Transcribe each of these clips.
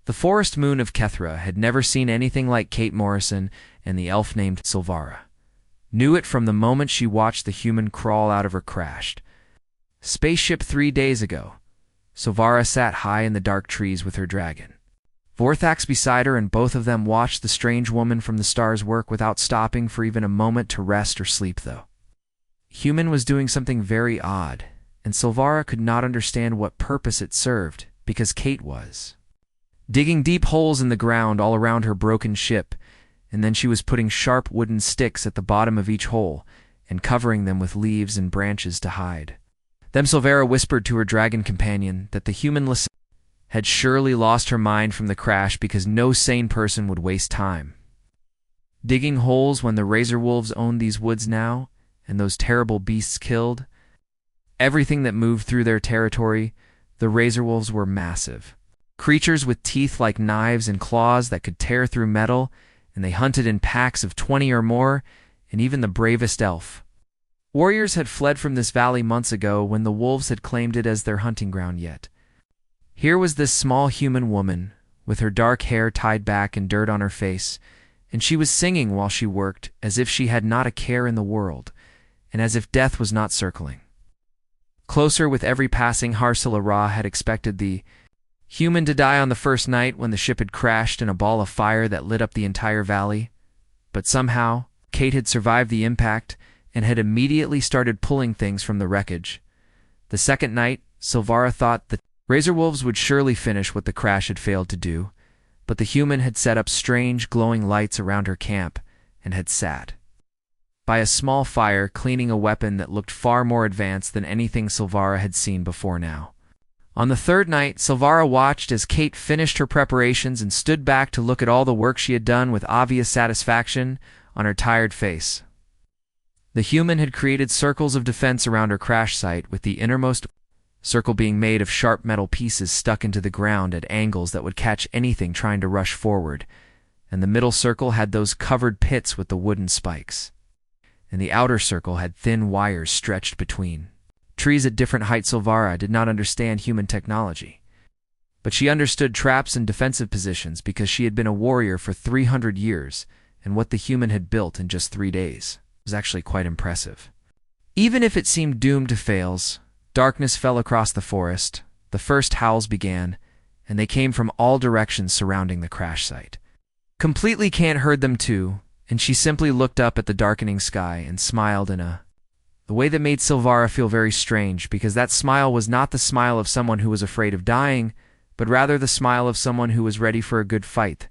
The forest moon of Kethra had never seen anything like Kate Morrison and the elf named Silvara. Knew it from the moment she watched the human crawl out of her crashed spaceship 3 days ago. Silvara sat high in the dark trees with her dragon. Vorthax beside her, and both of them watched the strange woman from the stars work without stopping for even a moment to rest or sleep, though. Human was doing something very odd, and Silvara could not understand what purpose it served, because Kate was digging deep holes in the ground all around her broken ship, and then she was putting sharp wooden sticks at the bottom of each hole and covering them with leaves and branches to hide. Then Silvara whispered to her dragon companion that the human had surely lost her mind from the crash, because no sane person would waste time digging holes when the razor wolves owned these woods now, and those terrible beasts killed everything that moved through their territory. The razor wolves were massive creatures with teeth like knives and claws that could tear through metal, and they hunted in packs of 20 or more, and even the bravest elf warriors had fled from this valley months ago when the wolves had claimed it as their hunting ground. Yet here was this small human woman with her dark hair tied back and dirt on her face, and she was singing while she worked, as if she had not a care in the world, and as if death was not circling closer with every passing. Harsila Ra had expected the human to die on the first night when the ship had crashed in a ball of fire that lit up the entire valley, but somehow Kate had survived the impact and had immediately started pulling things from the wreckage. The second night, Silvara thought the razor wolves would surely finish what the crash had failed to do, but the human had set up strange glowing lights around her camp and had sat by a small fire cleaning a weapon that looked far more advanced than anything Silvara had seen before now. On the third night, Silvara watched as Kate finished her preparations and stood back to look at all the work she had done with obvious satisfaction on her tired face. The human had created circles of defense around her crash site, with the innermost circle being made of sharp metal pieces stuck into the ground at angles that would catch anything trying to rush forward, and the middle circle had those covered pits with the wooden spikes, and the outer circle had thin wires stretched between trees at different heights. Silvara did not understand human technology, but she understood traps and defensive positions because she had been a warrior for 300 years, and what the human had built in just 3 days was actually quite impressive. Even if it seemed doomed to fails, darkness fell across the forest, the first howls began, and they came from all directions surrounding the crash site. Completely Kant heard them too, and she simply looked up at the darkening sky and smiled in the way that made Silvara feel very strange, because that smile was not the smile of someone who was afraid of dying, but rather the smile of someone who was ready for a good fight.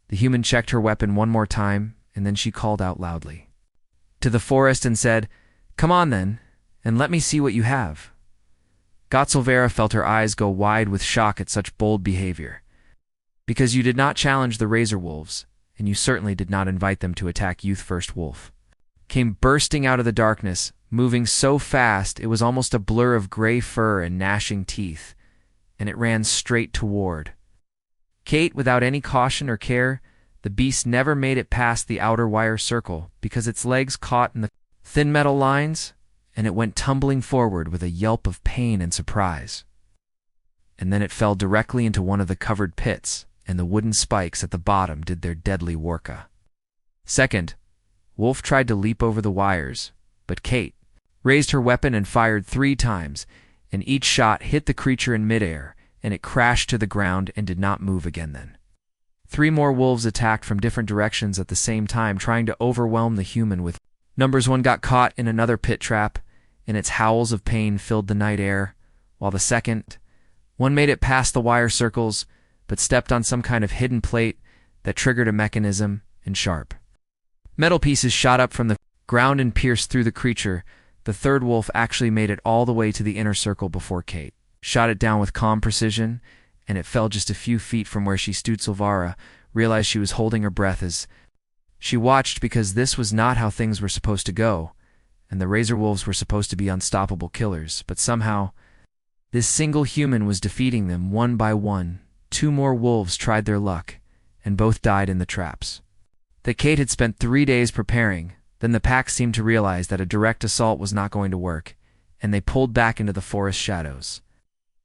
The human checked her weapon one more time, and then she called out loudly to the forest and said, "Come on then, and let me see what you have." Silvara felt her eyes go wide with shock at such bold behavior, because you did not challenge the razor wolves, and you certainly did not invite them to attack Youth First Wolf. Came bursting out of the darkness, moving so fast it was almost a blur of gray fur and gnashing teeth, and it ran straight toward Kate without any caution or care. The beast never made it past the outer wire circle because its legs caught in the thin metal lines, and it went tumbling forward with a yelp of pain and surprise. And then it fell directly into one of the covered pits, and the wooden spikes at the bottom did their deadly worka. Second, Wolf tried to leap over the wires, but Kate raised her weapon and fired 3 times, and each shot hit the creature in midair, and it crashed to the ground and did not move again then. 3 more wolves attacked from different directions at the same time, trying to overwhelm the human with numbers. One got caught in another pit trap, and its howls of pain filled the night air, while the second one made it past the wire circles, but stepped on some kind of hidden plate that triggered a mechanism, and sharp metal pieces shot up from the ground and pierced through the creature. The third wolf actually made it all the way to the inner circle before Kate shot it down with calm precision, and it fell just a few feet from where she stood. Silvara realized she was holding her breath as she watched, because this was not how things were supposed to go, and the razor wolves were supposed to be unstoppable killers, but somehow this single human was defeating them one by one. 2 more wolves tried their luck, and both died in the traps that Kate had spent 3 days preparing. Then the pack seemed to realize that a direct assault was not going to work, and they pulled back into the forest shadows.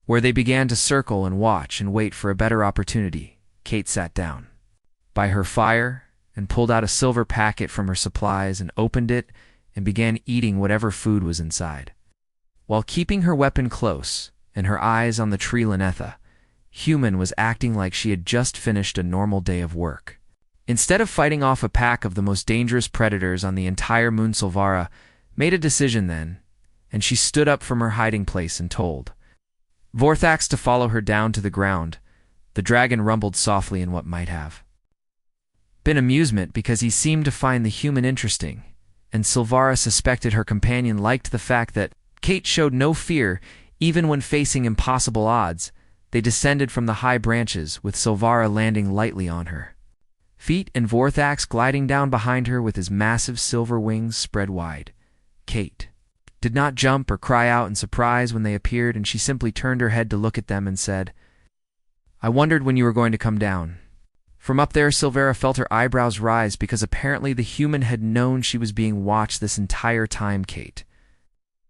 Where they began to circle and watch and wait for a better opportunity, Kate sat down by her fire and pulled out a silver packet from her supplies and opened it and began eating whatever food was inside. While keeping her weapon close and her eyes on the tree Linetha, Human was acting like she had just finished a normal day of work. Instead of fighting off a pack of the most dangerous predators on the entire moon, Silvara made a decision then, and she stood up from her hiding place and told Vorthax to follow her down to the ground. The dragon rumbled softly in what might have been amusement because he seemed to find the human interesting, and Silvara suspected her companion liked the fact that Kate showed no fear even when facing impossible odds. They descended from the high branches, with Silvara landing lightly on her feet and Vorthax gliding down behind her with his massive silver wings spread wide. Kate did not jump or cry out in surprise when they appeared, and she simply turned her head to look at them and said, "I wondered when you were going to come down." From up there, Silvara felt her eyebrows rise because apparently the human had known she was being watched this entire time. Kate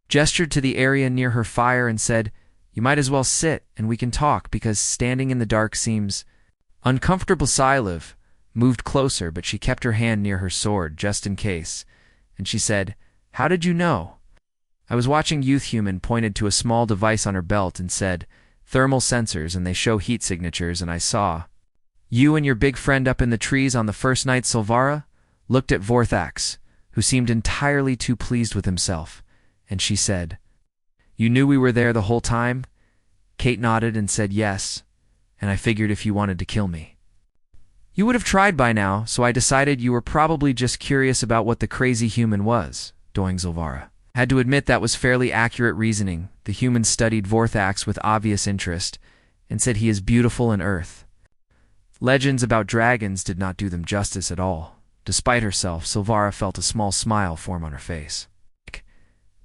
gestured to the area near her fire and said, "You might as well sit and we can talk because standing in the dark seems uncomfortable." Siliv moved closer, but she kept her hand near her sword just in case, and she said, "How did you know?" "I was watching." Youth Human pointed to a small device on her belt and said, "Thermal sensors, and they show heat signatures, and I saw you and your big friend up in the trees on the first night." Silvara looked at Vorthax, who seemed entirely too pleased with himself, and she said, "You knew we were there the whole time?" Kate nodded and said, "Yes, and I figured if you wanted to kill me, you would have tried by now, so I decided you were probably just curious about what the crazy human was." Doing Silvara had to admit that was fairly accurate reasoning. The human studied Vorthax with obvious interest and said he is beautiful in earth. Legends about dragons did not do them justice at all. Despite herself, Silvara felt a small smile form on her face,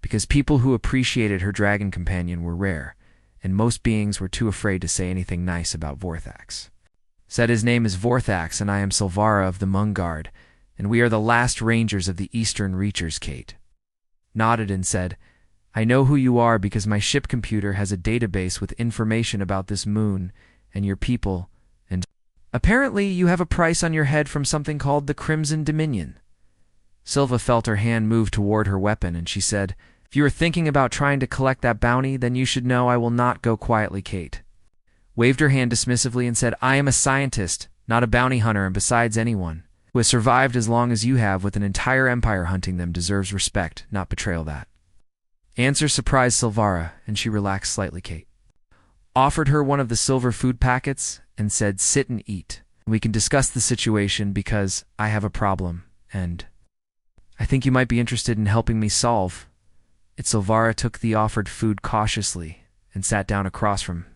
because people who appreciated her dragon companion were rare, and most beings were too afraid to say anything nice about Vorthax. Said, "His name is Vorthax, and I am Silvara of the Mungard, and we are the last rangers of the Eastern Reachers." Kate nodded and said, "I know who you are because my ship computer has a database with information about this moon and your people, and apparently you have a price on your head from something called the Crimson Dominion." Silva felt her hand move toward her weapon, and she said, "If you are thinking about trying to collect that bounty, then you should know I will not go quietly." Kate waved her hand dismissively and said, "I am a scientist, not a bounty hunter, and besides, anyone who has survived as long as you have with an entire empire hunting them deserves respect, not betrayal." That answer surprised Silvara, and she relaxed slightly. Kate offered her one of the silver food packets and said, "Sit and eat. We can discuss the situation because I have a problem, and I think you might be interested in helping me solve it." Silvara took the offered food cautiously and sat down across from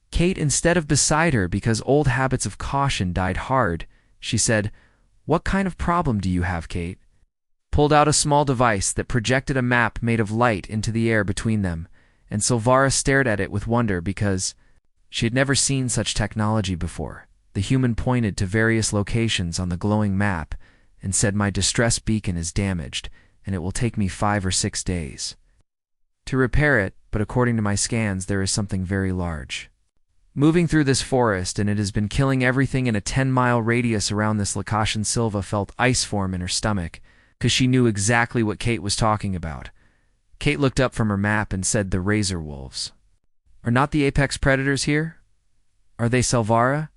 Kate instead of beside her because old habits of caution died hard. She said, "What kind of problem do you have?" Kate pulled out a small device that projected a map made of light into the air between them, and Silvara stared at it with wonder because she had never seen such technology before. The human pointed to various locations on the glowing map and said, "My distress beacon is damaged, and it will take me 5 or 6 days to repair it, but according to my scans, there is something very large moving through this forest, and it has been killing everything in a 10-mile radius around this location." Silva felt ice form in her stomach, because she knew exactly what Kate was talking about. Kate looked up from her map and said, "The Razor Wolves are not the apex predators here? Are they?" Silvara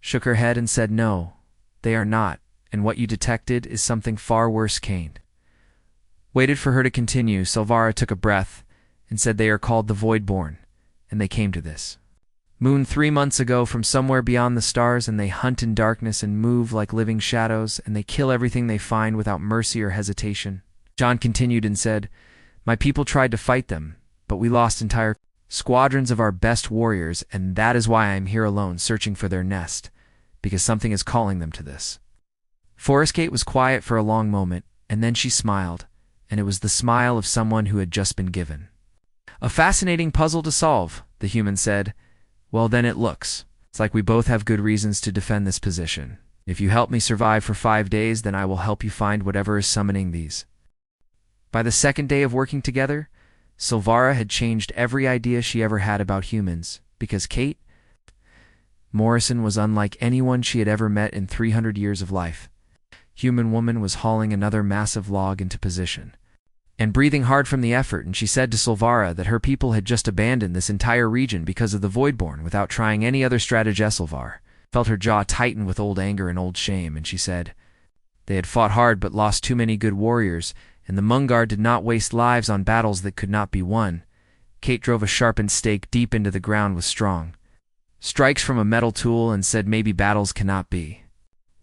shook her head and said, "No, they are not, and what you detected is something far worse." Kane waited for her to continue. Silvara took a breath and said, "They are called the Voidborn, and they came to this moon 3 months ago from somewhere beyond the stars, and they hunt in darkness and move like living shadows, and they kill everything they find without mercy or hesitation." John continued and said, "My people tried to fight them, but we lost entire squadrons of our best warriors, and that is why I am here alone searching for their nest, because something is calling them to this." Forest Kate was quiet for a long moment, and then she smiled, and it was the smile of someone who had just been given a fascinating puzzle to solve. The human said, "Well, then it looks like we both have good reasons to defend this position. If you help me survive for 5 days, then I will help you find whatever is summoning these." By the second day of working together, Silvara had changed every idea she ever had about humans, because Kate Morrison was unlike anyone she had ever met in 300 years of life. Human woman was hauling another massive log into position and breathing hard from the effort, and she said to Silvara that her people had just abandoned this entire region because of the Voidborn without trying any other strategy. Silvara felt her jaw tighten with old anger and old shame, and she said, "They had fought hard but lost too many good warriors, and the Mungar did not waste lives on battles that could not be won." Kate drove a sharpened stake deep into the ground with strong strikes from a metal tool and said maybe battles cannot be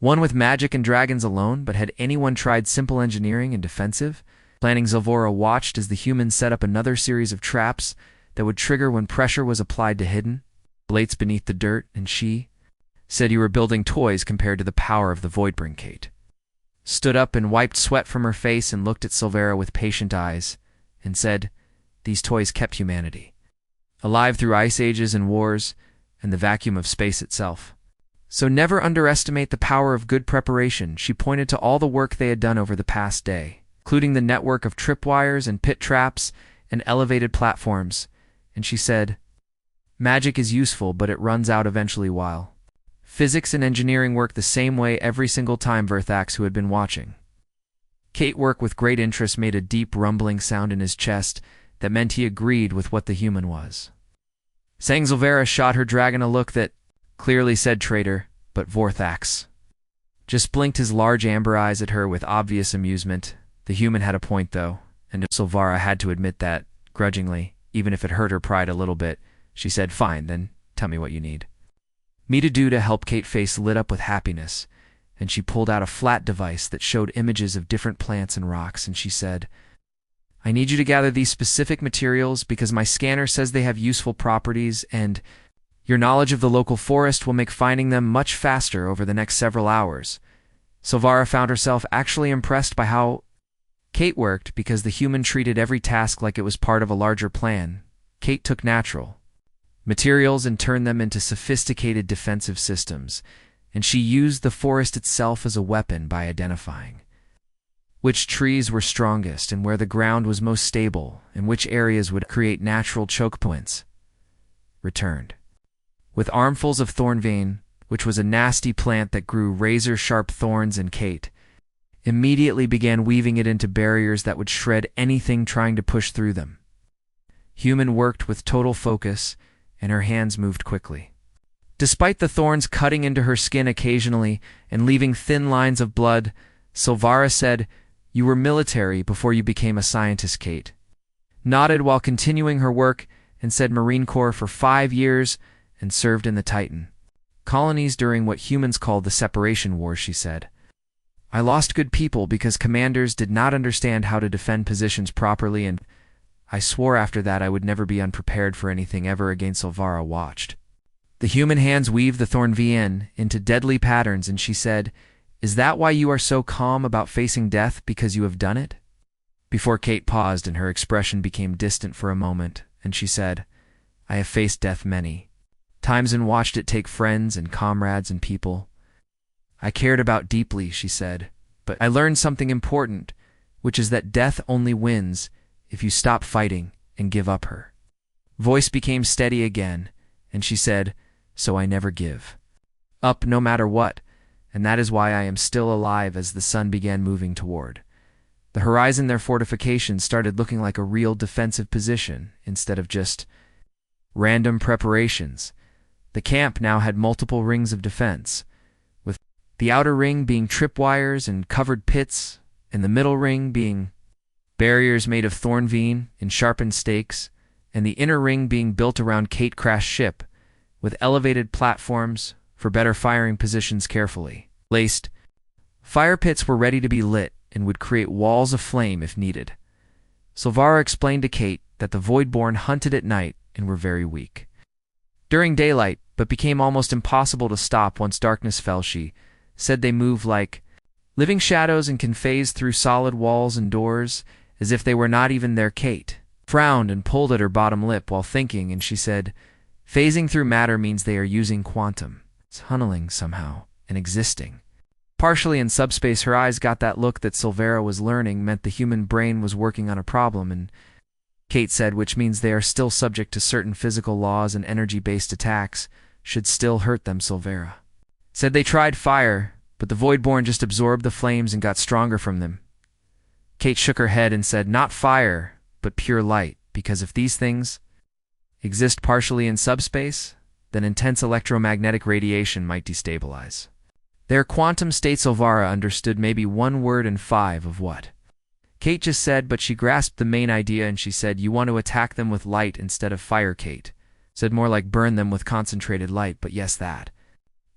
won with magic and dragons alone, but had anyone tried simple engineering and defensive planning? Silvara watched as the humans set up another series of traps that would trigger when pressure was applied to hidden plates beneath the dirt, and she said, "You were building toys compared to the power of the Voidborn." Kate stood up and wiped sweat from her face and looked at Silvara with patient eyes and said, "These toys kept humanity alive through ice ages and wars and the vacuum of space itself. So never underestimate the power of good preparation." She pointed to all the work they had done over the past day, including the network of tripwires and pit traps and elevated platforms, and she said, "Magic is useful, but it runs out eventually, while physics and engineering work the same way every single time." Verthax, who had been watching Kate work with great interest, made a deep rumbling sound in his chest that meant he agreed with what the human was saying. Silvara shot her dragon a look that clearly said traitor, but Vorthax just blinked his large amber eyes at her with obvious amusement. The human had a point, though, and Silvara had to admit that, grudgingly, even if it hurt her pride a little bit. She said, "Fine, then tell me what you need me to do to help." Kate's face lit up with happiness, and she pulled out a flat device that showed images of different plants and rocks, and she said, "I need you to gather these specific materials because my scanner says they have useful properties, and your knowledge of the local forest will make finding them much faster over the next several hours." Silvara found herself actually impressed by how Kate worked, because the human treated every task like it was part of a larger plan. Kate took natural materials and turned them into sophisticated defensive systems, and she used the forest itself as a weapon by identifying which trees were strongest and where the ground was most stable and which areas would create natural choke points. Returned with armfuls of thornvein, which was a nasty plant that grew razor-sharp thorns, and Kate immediately began weaving it into barriers that would shred anything trying to push through them. Human worked with total focus, and her hands moved quickly. Despite the thorns cutting into her skin occasionally and leaving thin lines of blood, Silvara said, "You were military before you became a scientist." Kate nodded while continuing her work and said, "Marine Corps for 5 years and served in the Titan colonies during what humans called the Separation Wars." She said, "I lost good people because commanders did not understand how to defend positions properly, and I swore after that I would never be unprepared for anything ever again." Silvara watched the human hands weave the thornvein into deadly patterns, and she said, "Is that why you are so calm about facing death, because you have done it?" Before Kate paused, and her expression became distant for a moment, and she said, "I have faced death many times and watched it take friends and comrades and people I cared about deeply," she said, "but I learned something important, which is that death only wins if you stop fighting and give up." Her voice became steady again, and she said, "So I never give up no matter what, and that is why I am still alive." As the sun began moving toward the horizon, their fortifications started looking like a real defensive position instead of just random preparations. The camp now had multiple rings of defense, with the outer ring being tripwires and covered pits, and the middle ring being barriers made of thornvein and sharpened stakes, and the inner ring being built around Kate Crash's ship, with elevated platforms for better firing positions. Carefully placed fire pits were ready to be lit and would create walls of flame if needed. Silvara explained to Kate that the Voidborn hunted at night and were very weak during daylight, but became almost impossible to stop once darkness fell. She said they move like living shadows and can phase through solid walls and doors as if they were not even there. Kate frowned and pulled at her bottom lip while thinking, and she said, "Phasing through matter means they are using quantum. It's tunneling somehow and existing partially in subspace." Her eyes got that look that Silvara was learning meant the human brain was working on a problem, and Kate said, which means they are still subject to certain physical laws and energy-based attacks should still hurt them, Silvera said. They tried fire, but the Voidborn just absorbed the flames and got stronger from them. Kate shook her head and said, not fire, but pure light, because if these things exist partially in subspace, then intense electromagnetic radiation might destabilize their quantum state. Silvera understood maybe one word in 5 of what Kate just said, but she grasped the main idea and she said, you want to attack them with light instead of fire. Kate said, more like burn them with concentrated light, but yes, that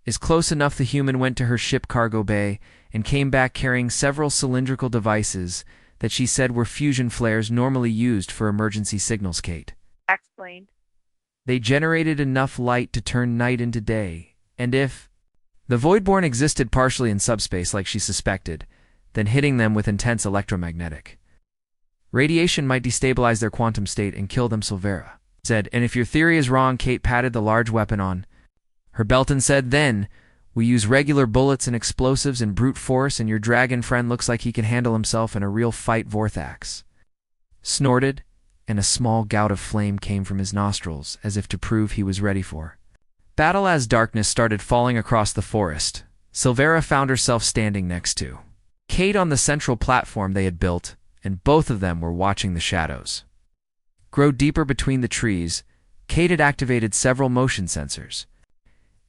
is close enough. The human went to her ship cargo bay and came back carrying several cylindrical devices that she said were fusion flares normally used for emergency signals. Kate explained. They generated enough light to turn night into day, and if the Voidborn existed partially in subspace like she suspected, then hitting them with intense electromagnetic radiation might destabilize their quantum state and kill them, Silvera said. And if your theory is wrong, Kate patted the large weapon on her belt and said, then we use regular bullets and explosives and brute force, and your dragon friend looks like he can handle himself in a real fight. Vorthax snorted, and a small gout of flame came from his nostrils as if to prove he was ready for battle. As darkness started falling across the forest, Silvera found herself standing next to Kate on the central platform they had built, and both of them were watching the shadows grow deeper between the trees. Kate had activated several motion sensors,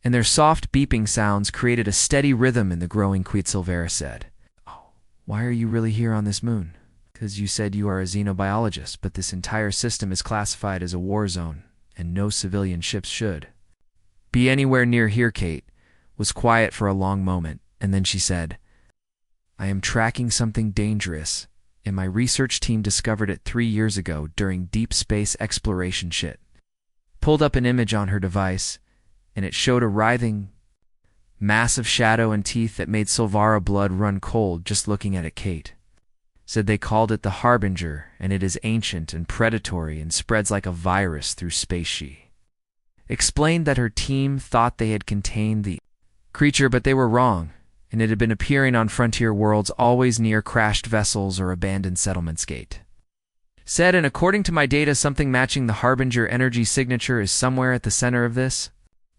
and their soft beeping sounds created a steady rhythm in the growing quiet. Silvera said, oh, why are you really here on this moon? Because you said you are a xenobiologist, but this entire system is classified as a war zone, and no civilian ships should be anywhere near here. Kate was quiet for a long moment, and then she said, I am tracking something dangerous, and my research team discovered it 3 years ago during deep space exploration. Shit pulled up an image on her device, and it showed a writhing mass of shadow and teeth that made Silvera blood run cold just looking at it. Kate said they called it the Harbinger, and it is ancient and predatory and spreads like a virus through space. She explained that her team thought they had contained the creature, but they were wrong, and it had been appearing on frontier worlds, always near crashed vessels or abandoned settlements. Kate said, and according to my data, something matching the Harbinger energy signature is somewhere at the center of this.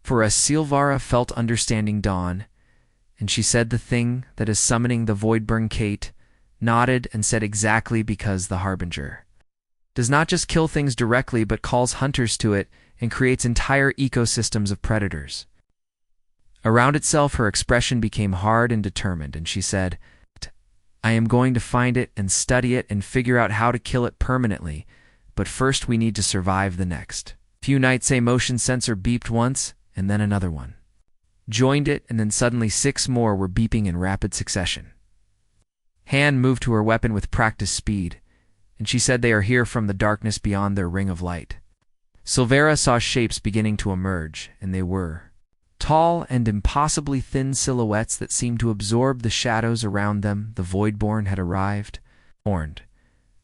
For us, Silvera felt understanding dawn, and she said, the thing that is summoning the Voidburn. Kate nodded and said, exactly, because the Harbinger does not just kill things directly, but calls hunters to it and creates entire ecosystems of predators around itself. Her expression became hard and determined, and she said, I am going to find it and study it and figure out how to kill it permanently, but first we need to survive the next few nights. A motion sensor beeped once, and then another one joined it, and then suddenly 6 more were beeping in rapid succession. Han moved to her weapon with practiced speed, and she said, they are here from the darkness beyond their ring of light. Silvera saw shapes beginning to emerge, and they were tall and impossibly thin silhouettes that seemed to absorb the shadows around them. The Voidborn had arrived, horned,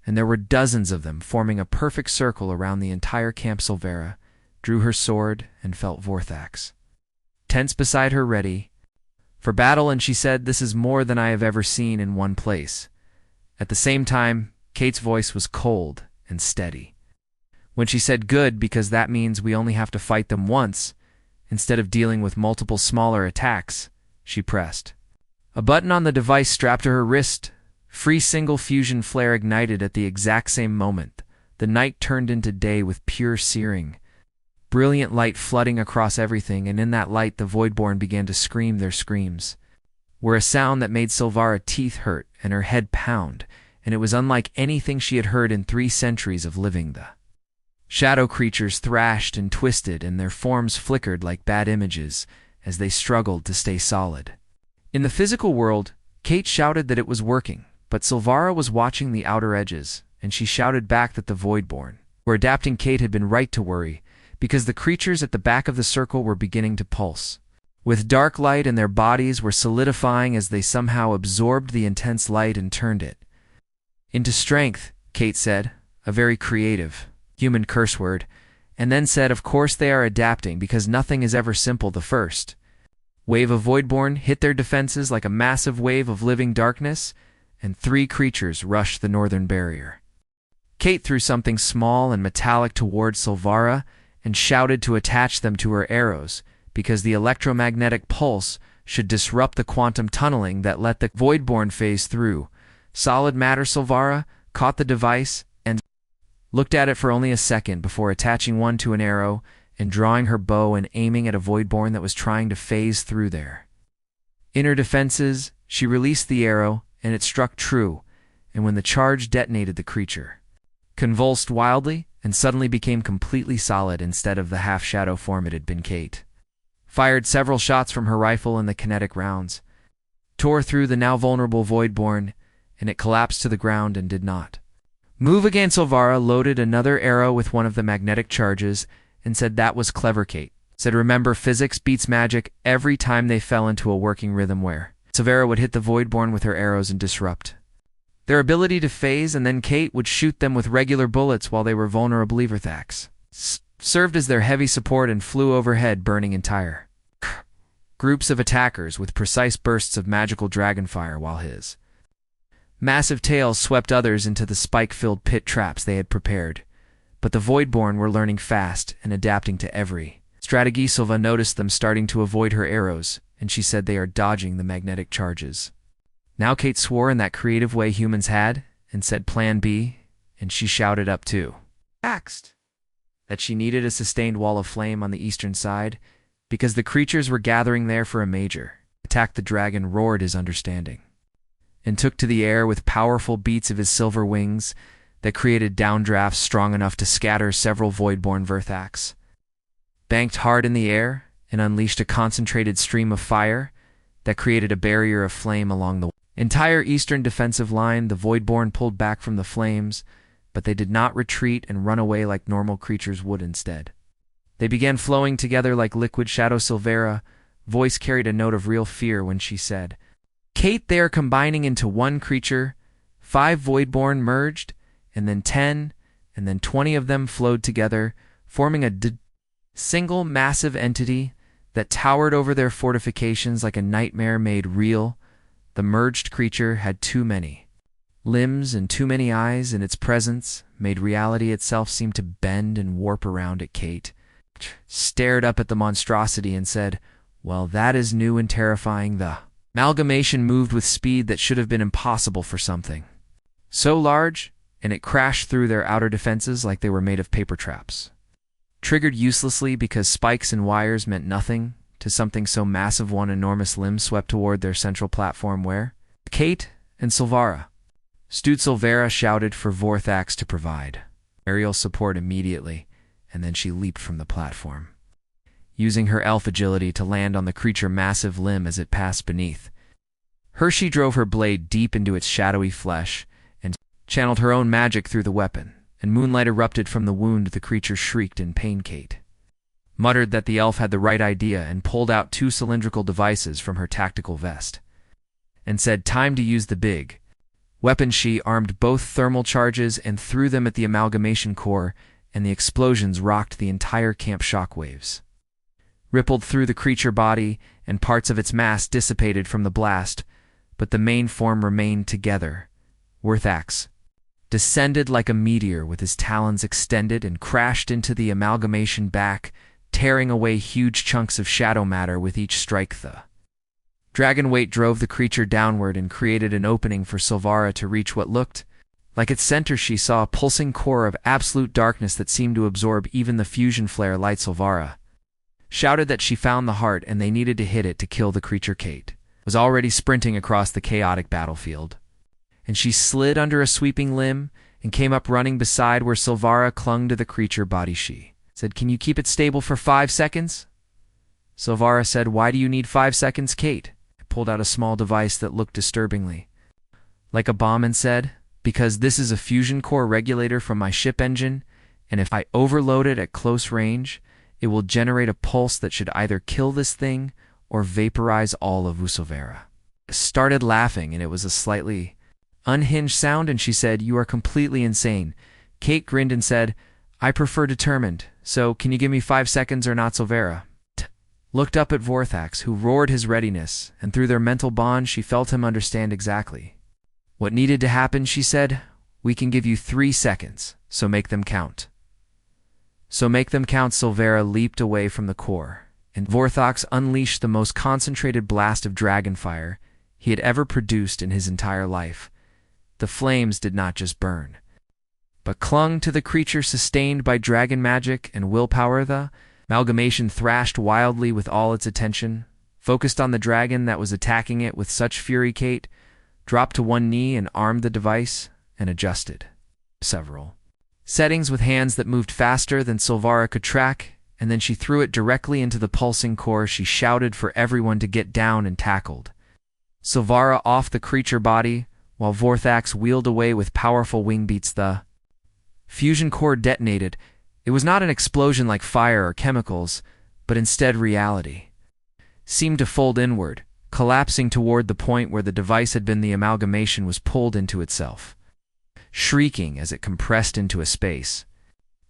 and there were dozens of them forming a perfect circle around the entire camp. Silvera drew her sword and felt Vorthax tense beside her, ready for battle, and she said, this is more than I have ever seen in one place. At the same time, Kate's voice was cold and steady when she said, good, because that means we only have to fight them once instead of dealing with multiple smaller attacks. She pressed a button on the device strapped to her wrist. Free single fusion flare ignited at the exact same moment. The night turned into day with pure searing, brilliant light flooding across everything, and in that light the Voidborn began to scream. Their screams were a sound that made Silvera's teeth hurt and her head pound, and it was unlike anything she had heard in 3 centuries of living. The shadow creatures thrashed and twisted, and their forms flickered like bad images as they struggled to stay solid. In the physical world, Kate shouted that it was working, but Silvera was watching the outer edges, and she shouted back that the Voidborn were adapting. Kate had been right to worry, because the creatures at the back of the circle were beginning to pulse with dark light, and their bodies were solidifying as they somehow absorbed the intense light and turned it into strength. Kate said, a very creative human curse word, and then said, of course they are adapting, because nothing is ever simple. The first wave of Voidborn hit their defenses like a massive wave of living darkness, and 3 creatures rushed the northern barrier. Kate threw something small and metallic toward Silvara and shouted to attach them to her arrows, because the electromagnetic pulse should disrupt the quantum tunneling that let the Voidborn phase through. Solid Matter Silvara caught the device and looked at it for only a second before attaching one to an arrow and drawing her bow and aiming at a Voidborn that was trying to phase through there. In her defenses, she released the arrow, and it struck true, and when the charge detonated, the creature convulsed wildly and suddenly became completely solid instead of the half-shadow form it had been. Kate fired several shots from her rifle in the kinetic rounds, tore through the now vulnerable Voidborn, and it collapsed to the ground and did not move again. Silvara loaded another arrow with one of the magnetic charges and said that was clever. Kate said, remember, physics beats magic every time they fell into a working rhythm where Silvara would hit the Voidborn with her arrows and disrupt their ability to phase, and then Kate would shoot them with regular bullets while they were vulnerable. Everthax served as their heavy support and flew overhead, burning entire groups of attackers with precise bursts of magical dragonfire, while his massive tails swept others into the spike-filled pit traps they had prepared. But the Voidborn were learning fast and adapting to every strategy. Silva noticed them starting to avoid her arrows, and she said they are dodging the magnetic charges. Now Kate swore in that creative way humans had, and said Plan B, and she shouted up too. Axed that she needed a sustained wall of flame on the eastern side, because the creatures were gathering there for a major attack. The dragon roared his understanding, and took to the air with powerful beats of his silver wings that created downdrafts strong enough to scatter several Voidborn. Verthax banked hard in the air and unleashed a concentrated stream of fire that created a barrier of flame along the entire eastern defensive line. The Voidborn pulled back from the flames, but they did not retreat and run away like normal creatures would. Instead, they began flowing together like liquid. Shadow Silvara voice carried a note of real fear when she said, Kate, they are combining into one creature. 5 Voidborn merged, and then 10, and then 20 of them flowed together, forming a single massive entity that towered over their fortifications like a nightmare made real. The merged creature had too many limbs and too many eyes, and its presence made reality itself seem to bend and warp around it. Kate stared up at the monstrosity and said, well, that is new and terrifying. The amalgamation moved with speed that should have been impossible for something so large, and it crashed through their outer defenses like they were made of paper traps, triggered uselessly because spikes and wires meant nothing to something so massive. One enormous limb swept toward their central platform where Kate and Silvara stood. Silvara shouted for Vorthax to provide aerial support immediately, and then she leaped from the platform, using her elf agility to land on the creature's massive limb as it passed beneath her. She drove her blade deep into its shadowy flesh and channeled her own magic through the weapon, and moonlight erupted from the wound. The creature shrieked in pain. Kate muttered that the elf had the right idea and pulled out 2 cylindrical devices from her tactical vest and said, time to use the big weapon. She armed both thermal charges and threw them at the amalgamation core, and the explosions rocked the entire camp. Shockwaves rippled through the creature body, and parts of its mass dissipated from the blast, but the main form remained together. Vorthax descended like a meteor with his talons extended and crashed into the amalgamation back, tearing away huge chunks of shadow matter with each strike. The dragon weight drove the creature downward and created an opening for Silvara to reach what looked like its center. She saw a pulsing core of absolute darkness that seemed to absorb even the fusion flare light. Silvara shouted that she found the heart and they needed to hit it to kill the creature. Kate was already sprinting across the chaotic battlefield, and she slid under a sweeping limb and came up running beside where Silvara clung to the creature body. She said, can you keep it stable for 5 seconds? Silvara said, why do you need 5 seconds? Kate pulled out a small device that looked disturbingly like a bomb and said, because this is a fusion core regulator from my ship engine, and if I overload it at close range, it will generate a pulse that should either kill this thing or vaporize all of Silvara started laughing, and it was a slightly unhinged sound, and she said, you are completely insane. Kate grinned and said, I prefer determined, so can you give me 5 seconds or not? Silvara looked up at Vorthax, who roared his readiness, and through their mental bond she felt him understand exactly what needed to happen. She said, We can give you 3 seconds, so make them count. So make them count. Silvera leaped away from the core, and Vorthax unleashed the most concentrated blast of dragonfire he had ever produced in his entire life. The flames did not just burn, but clung to the creature sustained by dragon magic and willpower. The amalgamation thrashed wildly with all its attention, focused on the dragon that was attacking it with such fury. Kate dropped to one knee and armed the device and adjusted several settings with hands that moved faster than Silvara could track, and then she threw it directly into the pulsing core. She shouted for everyone to get down and tackled Silvara off the creature body, while Vorthax wheeled away with powerful wing beats. The fusion core detonated. It was not an explosion like fire or chemicals, but instead reality seemed to fold inward, collapsing toward the point where the device had been. The amalgamation was pulled into itself, shrieking as it compressed into a space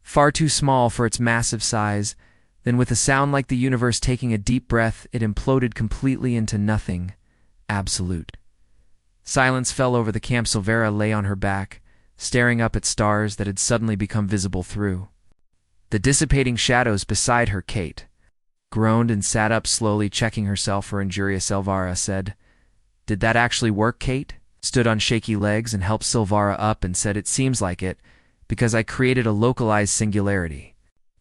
far too small for its massive size. Then, with a sound like the universe taking a deep breath, it imploded completely into nothing. Absolute silence fell over the camp. Silvera lay on her back, staring up at stars that had suddenly become visible through the dissipating shadows beside her. Kate groaned and sat up slowly, checking herself for injurious. Silvara said, "Did that actually work?" Kate stood on shaky legs and helped Silvara up and said, "It seems like it, because I created a localized singularity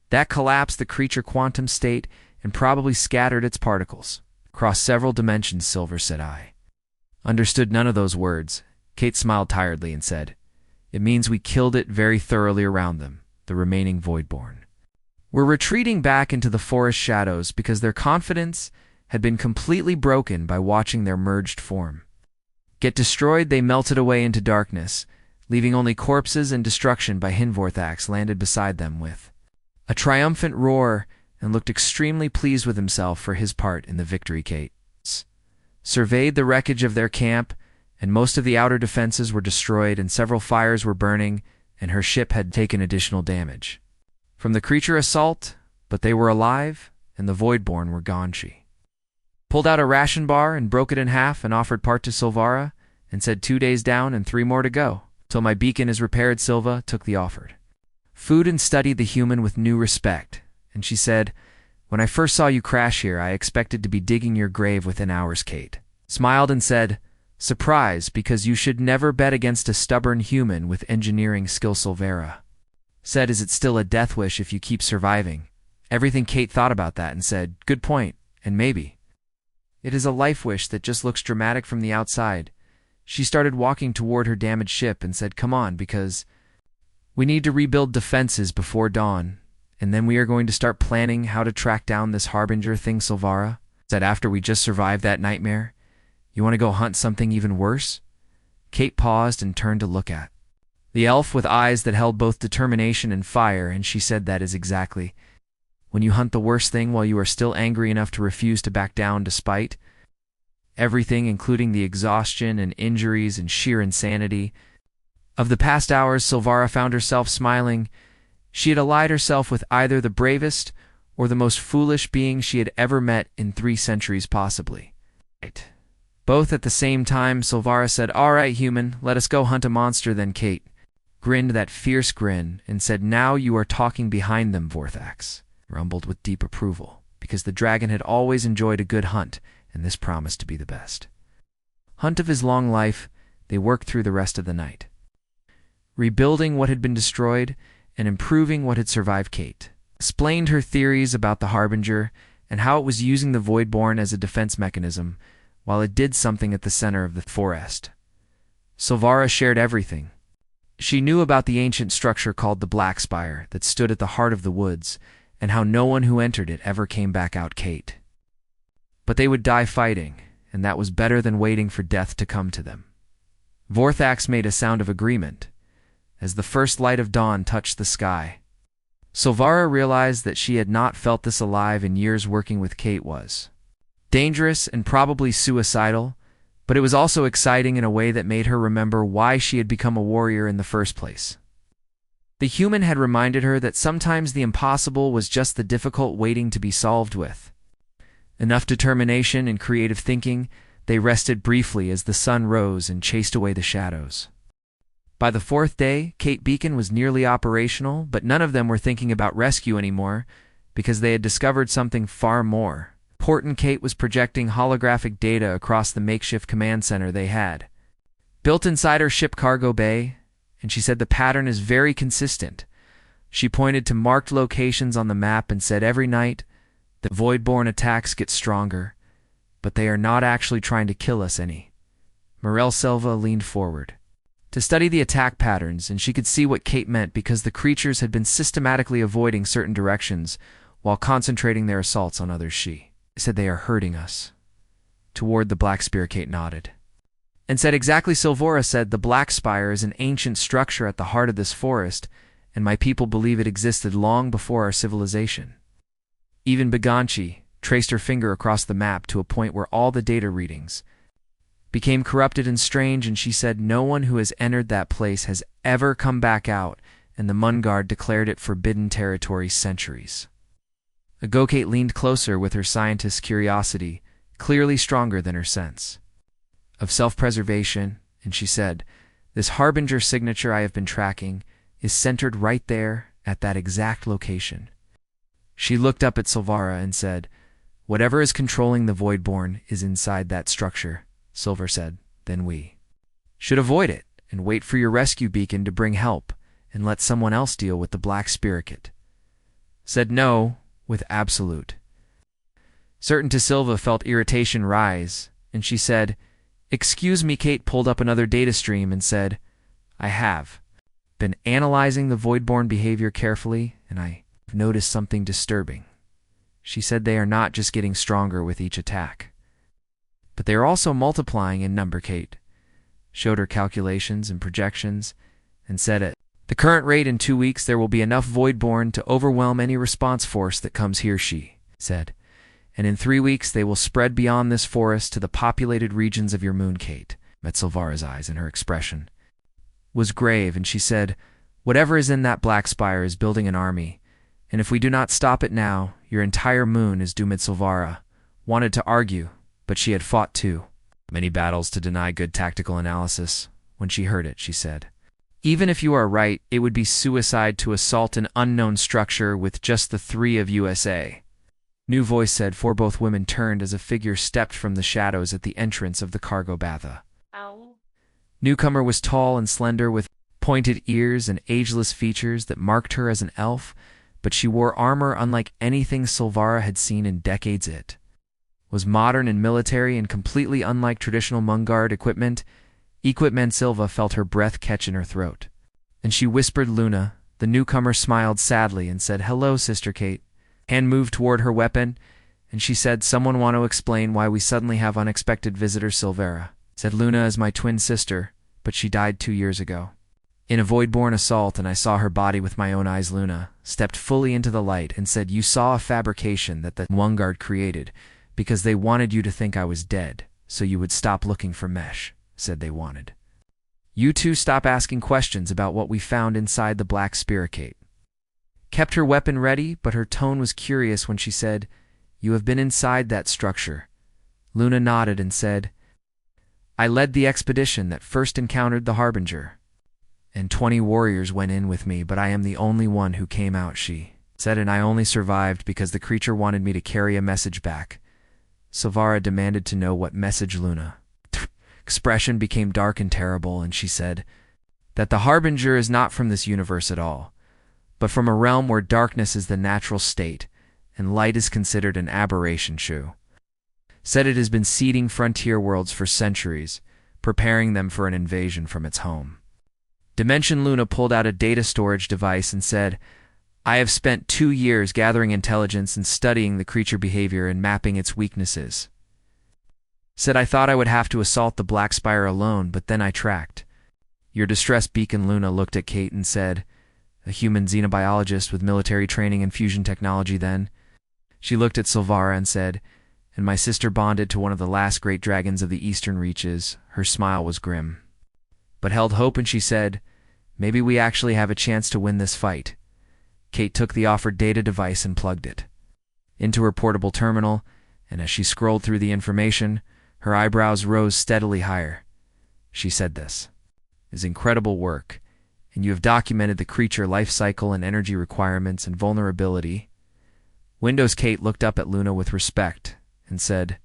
that collapsed the creature quantum state and probably scattered its particles across several dimensions." Silver said, "I understood none of those words." Kate smiled tiredly and said, "It means we killed it very thoroughly around them, the remaining Voidborn. We're retreating back into the forest shadows because their confidence had been completely broken by watching their merged form get destroyed. They melted away into darkness, leaving only corpses and destruction. By Vorthax landed beside them with a triumphant roar and looked extremely pleased with himself for his part in the victory. Kate surveyed the wreckage of their camp, and most of the outer defenses were destroyed and several fires were burning, and her ship had taken additional damage from the creature assault, but they were alive, and the Voidborn were gone. She pulled out a ration bar and broke it in half and offered part to Silvara and said, 2 days down and 3 more to go, till my beacon is repaired." Silva took the offered food and studied the human with new respect, and she said, "When I first saw you crash here, I expected to be digging your grave within hours." Kate smiled and said, "Surprise, because you should never bet against a stubborn human with engineering skill." Silvera said, "Is it still a death wish if you keep surviving?" Everything. Kate thought about that and said, "Good point, and maybe it is a life wish that just looks dramatic from the outside." She started walking toward her damaged ship and said, "Come on, because we need to rebuild defenses before dawn, and then we are going to start planning how to track down this harbinger thing." Silvara said, "After we just survived that nightmare, you want to go hunt something even worse?" Kate paused and turned to look at the elf with eyes that held both determination and fire, and she said, "That is exactly when you hunt the worst thing while you are still angry enough to refuse to back down despite everything, including the exhaustion and injuries and sheer insanity of the past hours." Silvara found herself smiling. She had allied herself with either the bravest or the most foolish being she had ever met in 3 centuries, possibly both at the same time. Silvara said, "All right, human, let us go hunt a monster then." Kate grinned that fierce grin and said, "Now you are talking behind them." Vorthax rumbled with deep approval, because the dragon had always enjoyed a good hunt, and this promised to be the best hunt of his long life. They worked through the rest of the night, rebuilding what had been destroyed and improving what had survived. Kate explained her theories about the Harbinger and how it was using the Voidborn as a defense mechanism while it did something at the center of the forest. Silvara shared everything she knew about the ancient structure called the Black Spire that stood at the heart of the woods, and how no one who entered it ever came back out. Kate but they would die fighting, and that was better than waiting for death to come to them. Vorthax made a sound of agreement as the first light of dawn touched the sky. Silvara realized that she had not felt this alive in years. Working with Kate was dangerous and probably suicidal, but it was also exciting in a way that made her remember why she had become a warrior in the first place. The human had reminded her that sometimes the impossible was just the difficult waiting to be solved. With enough determination and creative thinking, they rested briefly as the sun rose and chased away the shadows. By the fourth day, Kate Beacon was nearly operational, but none of them were thinking about rescue anymore because they had discovered something far more. Important. Kate was projecting holographic data across the makeshift command center they had built inside her ship cargo bay, and she said the pattern is very consistent. She pointed to marked locations on the map and said every night the voidborn attacks get stronger, but they are not actually trying to kill us any. Morel Silva leaned forward to study the attack patterns, and she could see what Kate meant because the creatures had been systematically avoiding certain directions while concentrating their assaults on others. She said they are hurting us. Toward the Black Spear, Kate nodded and said exactly. Silvora said the Black Spire is an ancient structure at the heart of this forest, and my people believe it existed long before our civilization. Even Baganchi traced her finger across the map to a point where all the data readings became corrupted and strange, and she said no one who has entered that place has ever come back out, and the Mungard declared it forbidden territory centuries ago. Kate leaned closer with her scientist's curiosity, clearly stronger than her sense of self-preservation, and she said, this Harbinger signature I have been tracking is centered right there at that exact location. She looked up at Silvara and said, whatever is controlling the Voidborn is inside that structure. Silver said, then we should avoid it and wait for your rescue beacon to bring help and let someone else deal with the Black Spirit. Said no, with absolute certainty. Silva felt irritation rise, and she said, excuse me. Kate pulled up another data stream and said, I have been analyzing the Voidborn behavior carefully, and I have noticed something disturbing. She said they are not just getting stronger with each attack, but they are also multiplying in number. Kate showed her calculations and projections and said at the current rate in 2 weeks there will be enough Voidborn to overwhelm any response force that comes here. She said, and in 3 weeks they will spread beyond this forest to the populated regions of your moon. Kate met Silvara's eyes, and her expression was grave, and she said, whatever is in that Black Spire is building an army, and if we do not stop it now, your entire moon is doomed. Silvara wanted to argue, but she had fought too many battles to deny good tactical analysis. When she heard it, she said, even if you are right, it would be suicide to assault an unknown structure with just the three of USA. New voice said, for both women turned as a figure stepped from the shadows at the entrance of the cargo batha. Ow. Newcomer was tall and slender with pointed ears and ageless features that marked her as an elf, but she wore armor unlike anything Silvara had seen in decades. It was modern and military and completely unlike traditional Mungard equipment. Silva felt her breath catch in her throat, and she whispered Luna. The newcomer smiled sadly and said, hello, Sister Kate. Hand moved toward her weapon, and she said, someone want to explain why we suddenly have unexpected visitor. Silvera said, Luna is my twin sister, but she died 2 years ago in a Voidborn assault, and I saw her body with my own eyes. Luna stepped fully into the light and said, you saw a fabrication that the Mungard created because they wanted you to think I was dead, so you would stop looking for mesh. Said they wanted you two stop asking questions about what we found inside the Black Spirit. Kate kept her weapon ready, but her tone was curious when she said, you have been inside that structure. Luna nodded and said, I led the expedition that first encountered the Harbinger, and 20 warriors went in with me, but I am the only one who came out. She said, and I only survived because the creature wanted me to carry a message back. Silvara demanded to know what message. Luna expression became dark and terrible, and she said that the Harbinger is not from this universe at all, but from a realm where darkness is the natural state and light is considered an aberration. Shu said it has been seeding frontier worlds for centuries, preparing them for an invasion from its home dimension. Luna pulled out a data storage device and said, I have spent 2 years gathering intelligence and studying the creature behavior and mapping its weaknesses. Said I thought I would have to assault the Black Spire alone, but then I tracked your distress beacon. Luna looked at Kate and said, a human xenobiologist with military training and fusion technology. Then she looked at Silvara and said, and my sister bonded to one of the last great dragons of the eastern reaches. Her smile was grim, but held hope, and she said, maybe we actually have a chance to win this fight. Kate took the offered data device and plugged it into her portable terminal, and as she scrolled through the information, her eyebrows rose steadily higher. She said, this is incredible work, and you have documented the creature life cycle and energy requirements and vulnerability. Windows Kate looked up at Luna with respect and said,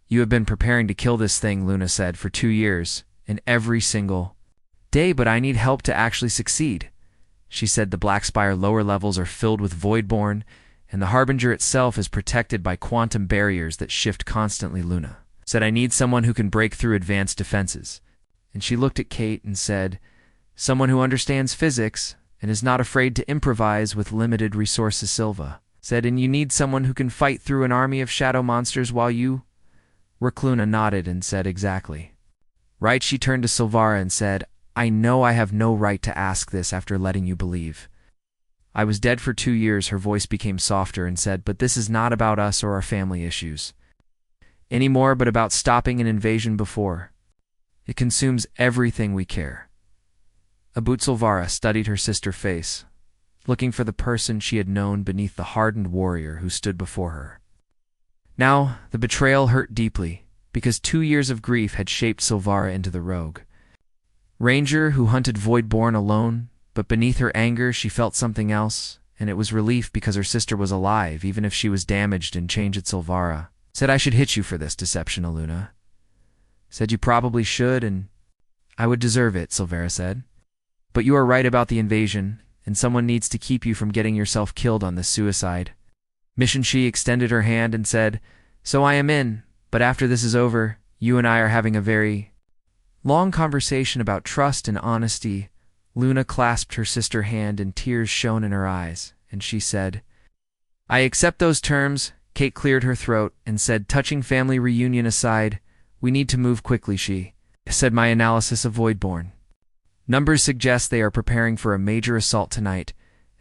"You have been preparing to kill this thing," Luna said, "for 2 years, and every single day, but I need help to actually succeed." She said the Black Spire lower levels are filled with Voidborn, and the Harbinger itself is protected by quantum barriers that shift constantly. Luna said, "I need someone who can break through advanced defenses." And she looked at Kate and said, "Someone who understands physics and is not afraid to improvise with limited resources." Silva said, "And you need someone who can fight through an army of shadow monsters while you work." Luna nodded and said, "Exactly." Right, she turned to Silvara and said, "I know I have no right to ask this after letting you believe I was dead for 2 years." Her voice became softer and said, "But this is not about us or our family issues anymore, but about stopping an invasion before it consumes everything we care about." Silvara studied her sister's face, looking for the person she had known beneath the hardened warrior who stood before her. Now, the betrayal hurt deeply, because 2 years of grief had shaped Silvara into the rogue ranger who hunted Voidborn alone, but beneath her anger she felt something else, and it was relief because her sister was alive, even if she was damaged and changed. Silvara said, "I should hit you for this deception." Luna said, "You probably should, and I would deserve it," Silvara said. "But you are right about the invasion, and someone needs to keep you from getting yourself killed on this suicide mission." She extended her hand and said, "So I am in, but after this is over, you and I are having a very long conversation about trust and honesty." Luna clasped her sister's hand and tears shone in her eyes, and she said, "I accept those terms." Kate cleared her throat and said, "Touching family reunion aside, we need to move quickly." She said, "My analysis of Voidborn numbers suggest they are preparing for a major assault tonight,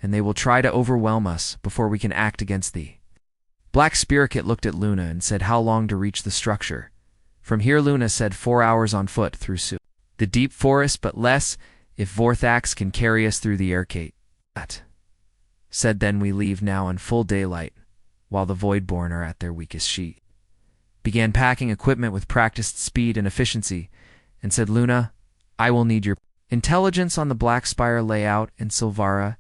and they will try to overwhelm us before we can act against the Black Spirit." Looked at Luna and said, "How long to reach the structure?" "From here," Luna said, 4 hours on foot through the deep forest, but less if Vorthax can carry us through the air." Kate said, "Then we leave now in full daylight, while the Voidborn are at their weakest." She began packing equipment with practiced speed and efficiency, and said, "Luna, I will need your intelligence on the Black Spire layout, and Silvara,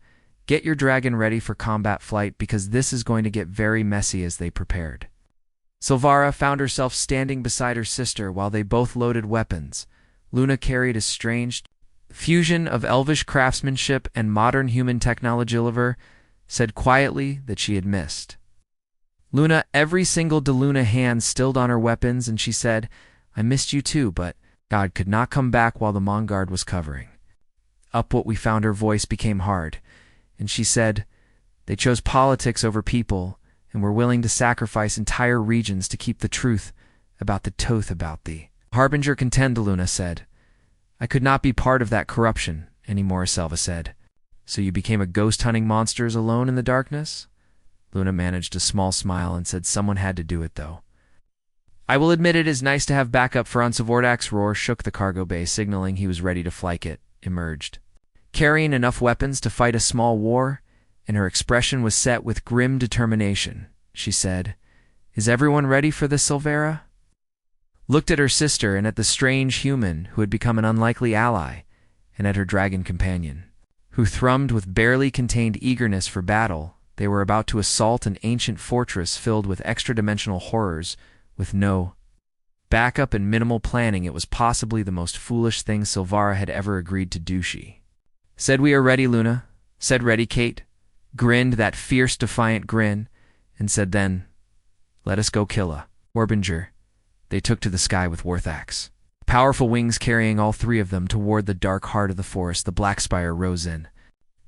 get your dragon ready for combat flight, because this is going to get very messy." As they prepared, Silvara found herself standing beside her sister while they both loaded weapons. Luna carried a strange fusion of elvish craftsmanship and modern human technology. Silvara said quietly that she had missed Luna every single Luna hand stilled on her weapons, and she said, "I missed you too, but God could not come back while the Mongard was covering up what we found." Her voice became hard, and she said, "They chose politics over people, and were willing to sacrifice entire regions to keep the truth about the Harbinger contend." Luna said, "I could not be part of that corruption anymore." Silva said, "So you became a ghost hunting monsters alone in the darkness?" Luna managed a small smile and said, "Someone had to do it, though. I will admit it is nice to have backup for on." Vorthax roar shook the cargo bay, signaling he was ready to fly. It emerged, carrying enough weapons to fight a small war, and her expression was set with grim determination. She said, "Is everyone ready for this?" Silvara looked at her sister and at the strange human who had become an unlikely ally, and at her dragon companion, who thrummed with barely contained eagerness for battle. They were about to assault an ancient fortress filled with extra-dimensional horrors, with no backup and minimal planning. It was possibly the most foolish thing Silvara had ever agreed to do. She said, "We are ready." Luna said, "Ready." Kate grinned that fierce, defiant grin, and said, "Then let us go kill a Harbinger." They took to the sky with Vorthax powerful wings carrying all 3 of them toward the dark heart of the forest. The Black Spire rose in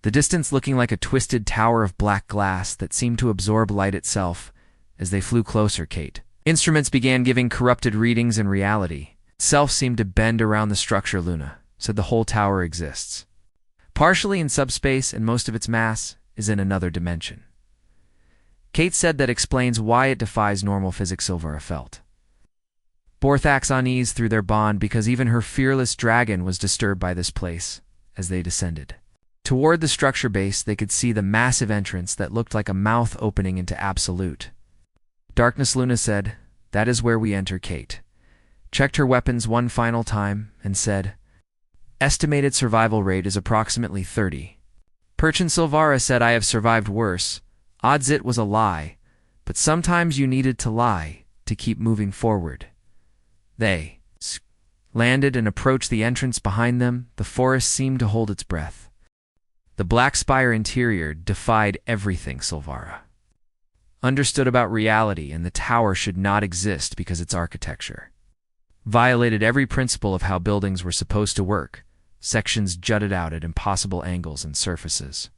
the distance, looking like a twisted tower of black glass that seemed to absorb light itself. As they flew closer, Kate instruments began giving corrupted readings, and reality itself seemed to bend around the structure. Luna said, "The whole tower exists partially in subspace, and most of its mass is in another dimension." Kate said, "That explains why it defies normal physics." Silvara felt Vorthax unease through their bond, because even her fearless dragon was disturbed by this place. As they descended toward the structure base, they could see the massive entrance that looked like a mouth opening into absolute darkness. Luna said, "That is where we enter." Kate checked her weapons one final time and said, estimated survival rate is approximately 30. Perchin Silvara said, I have survived worse. Odds it was a lie, but sometimes you needed to lie to keep moving forward. They landed and approached the entrance behind them. The forest seemed to hold its breath. The black spire interior defied everything Silvara understood about reality, and the tower should not exist because its architecture violated every principle of how buildings were supposed to work. Sections jutted out at impossible angles and surfaces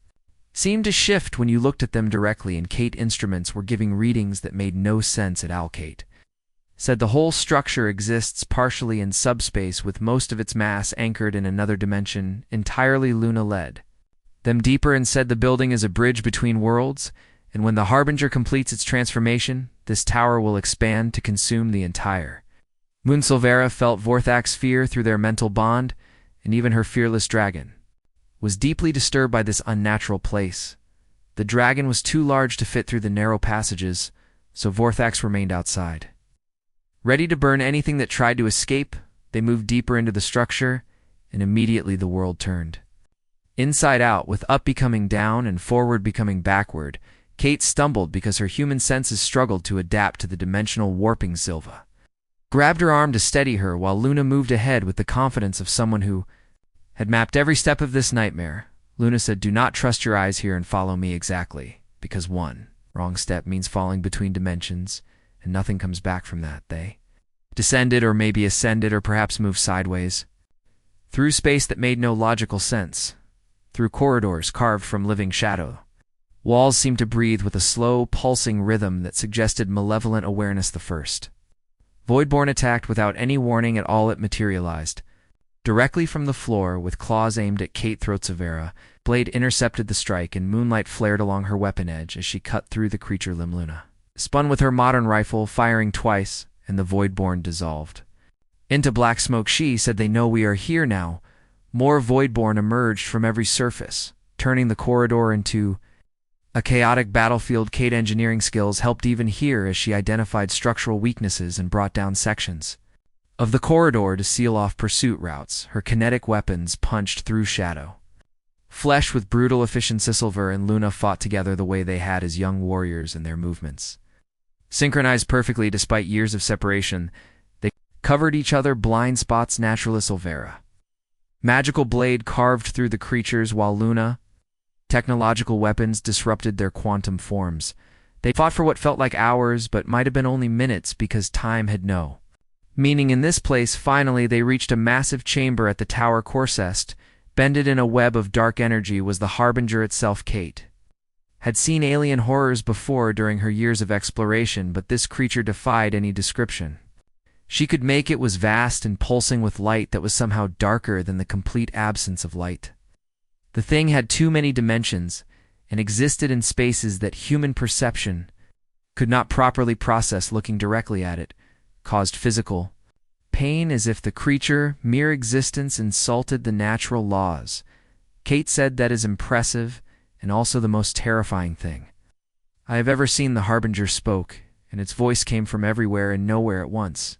seemed to shift when you looked at them directly, and Kate instruments were giving readings that made no sense at all. Kate said the whole structure exists partially in subspace, with most of its mass anchored in another dimension, entirely Luna-led them deeper, and said the building is a bridge between worlds, and when the Harbinger completes its transformation, this tower will expand to consume the entire Moon. Silvara felt Vorthak's fear through their mental bond, and even her fearless dragon was deeply disturbed by this unnatural place. The dragon was too large to fit through the narrow passages, so Vorthax remained outside. Ready to burn anything that tried to escape, they moved deeper into the structure, and immediately the world turned inside out, with up becoming down and forward becoming backward. Kate stumbled because her human senses struggled to adapt to the dimensional warping. Silva grabbed her arm to steady her, while Luna moved ahead with the confidence of someone who had mapped every step of this nightmare. Luna said, do not trust your eyes here and follow me exactly, because one wrong step means falling between dimensions, and nothing comes back from that. They descended, or maybe ascended, or perhaps moved sideways through space that made no logical sense, through corridors carved from living shadow. Walls seemed to breathe with a slow, pulsing rhythm that suggested malevolent awareness. The first Voidborn attacked without any warning at all. It materialized directly from the floor, with claws aimed at Kate. Throat Silvara blade intercepted the strike, and moonlight flared along her weapon edge as she cut through the creature. Luna spun with her modern rifle, firing twice, and the Voidborn dissolved into black smoke. She said, they know we are here now. More Voidborn emerged from every surface, turning the corridor into a chaotic battlefield. Kate engineering skills helped even here, as she identified structural weaknesses and brought down sections of the corridor to seal off pursuit routes. Her kinetic weapons punched through shadow flesh with brutal efficiency. Silvara and Luna fought together the way they had as young warriors, and their movements synchronized perfectly despite years of separation. They covered each other blind spots. Naturalist Silvara magical blade carved through the creatures, while Luna technological weapons disrupted their quantum forms. They fought for what felt like hours, but might have been only minutes, because time had no meaning in this place. Finally, they reached a massive chamber at the tower. Corsest, bended in a web of dark energy, was the Harbinger itself. Kate had seen alien horrors before during her years of exploration, but this creature defied any description she could make. It was vast and pulsing with light that was somehow darker than the complete absence of light. The thing had too many dimensions and existed in spaces that human perception could not properly process. Looking directly at it caused physical pain, as if the creature mere existence insulted the natural laws. Kate said, that is impressive, and also the most terrifying thing I have ever seen. The Harbinger spoke, and its voice came from everywhere and nowhere at once.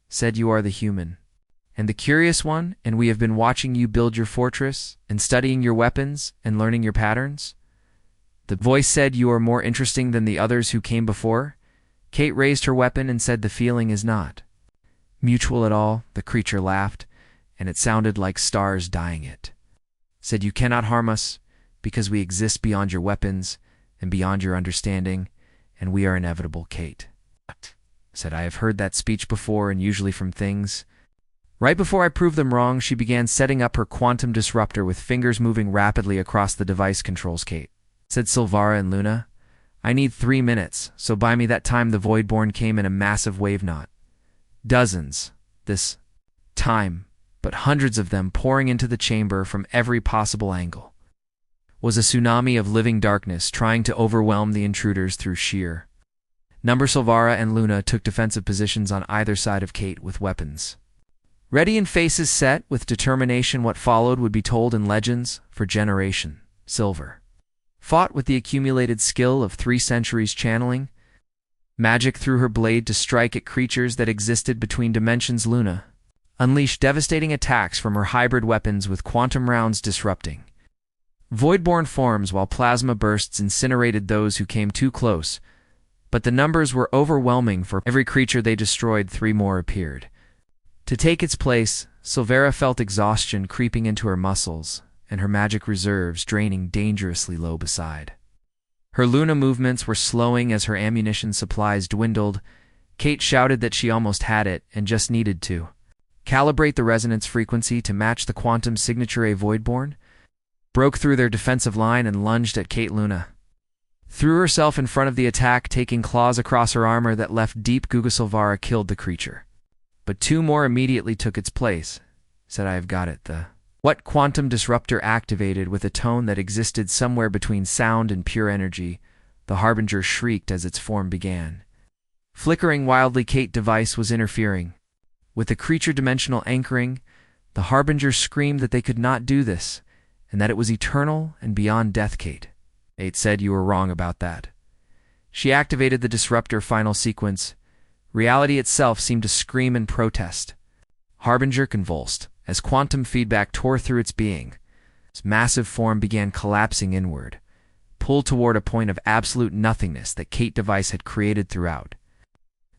Said, you are the human and the curious one, and we have been watching you build your fortress and studying your weapons and learning your patterns. The voice said, you are more interesting than the others who came before. Kate raised her weapon and said, the feeling is not mutual at all. The creature laughed, and it sounded like stars dying. It said, you cannot harm us, because we exist beyond your weapons and beyond your understanding, and we are inevitable. Kate said, I have heard that speech before, and usually from things. Right before I proved them wrong, she began setting up her quantum disruptor, with fingers moving rapidly across the device controls. Kate said, Silvara and Luna, I need 3 minutes, so buy me that time. The Voidborn came in a massive wave, not dozens this time, but hundreds of them, pouring into the chamber from every possible angle. Was a tsunami of living darkness trying to overwhelm the intruders through sheer number. Silvara and Luna took defensive positions on either side of Kate, with weapons ready and faces set with determination. What followed would be told in legends for generation. Silver fought with the accumulated skill of 3 centuries, channeling magic through her blade to strike at creatures that existed between dimensions. Luna unleashed devastating attacks from her hybrid weapons with quantum rounds disrupting voidborn forms while plasma bursts incinerated those who came too close. But the numbers were overwhelming. For every creature they destroyed, 3 more appeared. To take its place, Silvera felt exhaustion creeping into her muscles, and her magic reserves draining dangerously low beside. Her Luna movements were slowing as her ammunition supplies dwindled. Kate shouted that she almost had it and just needed to calibrate the resonance frequency to match the quantum signature. A Voidborn broke through their defensive line and lunged at Kate. Luna threw herself in front of the attack, taking claws across her armor that left deep. Silvara killed the creature, but 2 more immediately took its place. Said, "I have got it." The what quantum disruptor activated with a tone that existed somewhere between sound and pure energy. The Harbinger shrieked as its form began flickering wildly. Kate device was interfering with the creature dimensional anchoring. The Harbinger screamed that they could not do this, and that it was eternal and beyond death. Kate said, "You were wrong about that." She activated the disruptor final sequence. Reality itself seemed to scream in protest. Harbinger convulsed as quantum feedback tore through its being. Its massive form began collapsing inward, pulled toward a point of absolute nothingness that Kate device had created throughout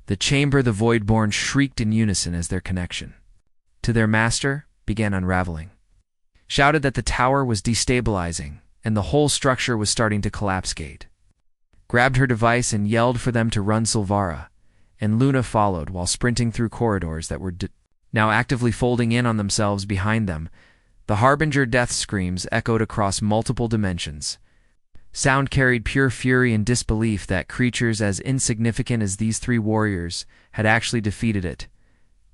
the chamber. The Voidborn shrieked in unison as their connection to their master began unraveling, shouted that the tower was destabilizing and the whole structure was starting to collapse. Kate grabbed her device and yelled for them to run. Silvara and Luna followed while sprinting through corridors that were now actively folding in on themselves behind them. The Harbinger death screams echoed across multiple dimensions. Sound carried pure fury and disbelief that creatures as insignificant as these 3 warriors had actually defeated it.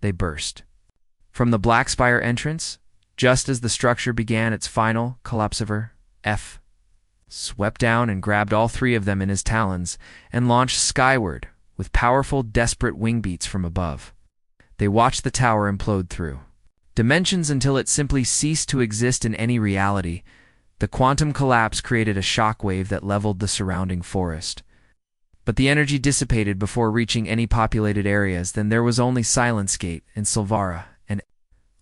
They burst from the Black Spire entrance just as the structure began its final collapsiver. F swept down and grabbed all 3 of them in his talons and launched skyward with powerful, desperate wing beats from above. They watched the tower implode through dimensions until it simply ceased to exist in any reality. The quantum collapse created a shockwave that leveled the surrounding forest. But the energy dissipated before reaching any populated areas. Then there was only silence. Kate and Silvara and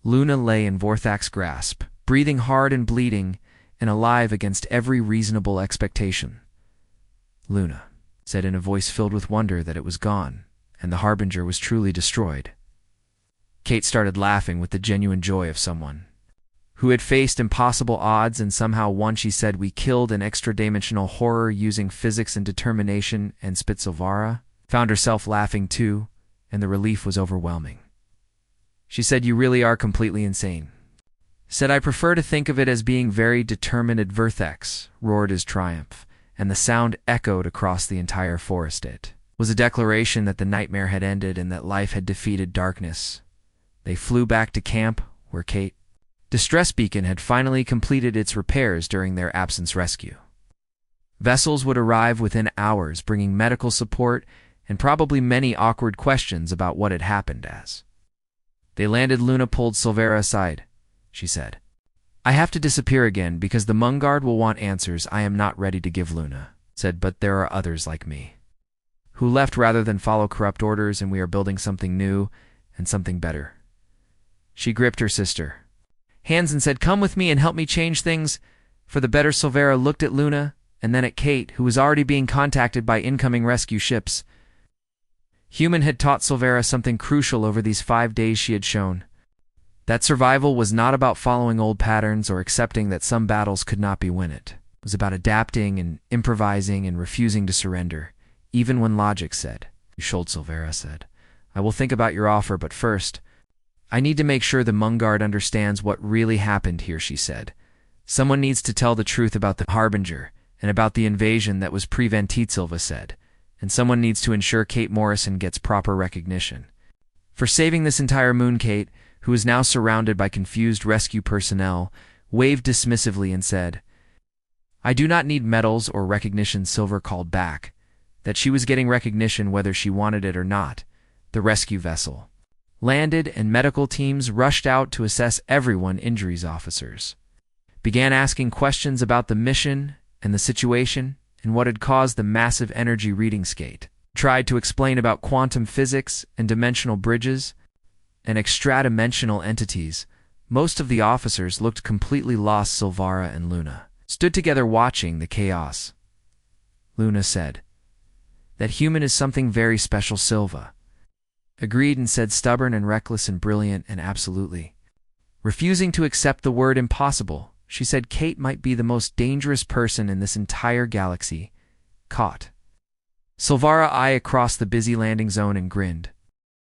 Luna lay in Vorthak's grasp, breathing hard and bleeding, and alive against every reasonable expectation. Luna said in a voice filled with wonder that it was gone, and the Harbinger was truly destroyed. Kate started laughing with the genuine joy of someone who had faced impossible odds and somehow won. She said, "We killed an extra-dimensional horror using physics and determination," and Silvara found herself laughing too, and the relief was overwhelming. She said, "You really are completely insane." Said, "I prefer to think of it as being very determined." Vorthak roared his triumph, and the sound echoed across the entire forest. It was a declaration that the nightmare had ended and that life had defeated darkness. They flew back to camp, where Kate distress beacon had finally completed its repairs during their absence rescue. Vessels would arrive within hours, bringing medical support and probably many awkward questions about what had happened. As they landed, Luna pulled Silvera aside. She said, "I have to disappear again because the Mungard will want answers I am not ready to give." Luna said, "But there are others like me who left rather than follow corrupt orders, and we are building something new and something better." She gripped her sister hands and said, "Come with me and help me change things for the better." Silvera looked at Luna and then at Kate, who was already being contacted by incoming rescue ships. Human had taught Silvera something crucial over these 5 days. She had shown that survival was not about following old patterns or accepting that some battles could not be won. It was about adapting and improvising and refusing to surrender, even when logic said, "You should." Silvera said, "I will think about your offer, but first, I need to make sure the Mungard understands what really happened here." She said, "Someone needs to tell the truth about the Harbinger and about the invasion that was prevented." Silva said, "And someone needs to ensure Kate Morrison gets proper recognition for saving this entire moon." Kate, who was now surrounded by confused rescue personnel, waved dismissively and said, "I do not need medals or recognition." Silver called back that she was getting recognition whether she wanted it or not. The rescue vessel landed and medical teams rushed out to assess everyone. Injuries officers began asking questions about the mission and the situation and what had caused the massive energy readings. Kate tried to explain about quantum physics and dimensional bridges, and extra-dimensional entities. Most of the officers looked completely lost. Silvara and Luna stood together watching the chaos. Luna said, "That human is something very special." Silva agreed and said, "Stubborn and reckless and brilliant and absolutely refusing to accept the word impossible." She said Kate might be the most dangerous person in this entire galaxy. Caught Silvara eyed across the busy landing zone and grinned.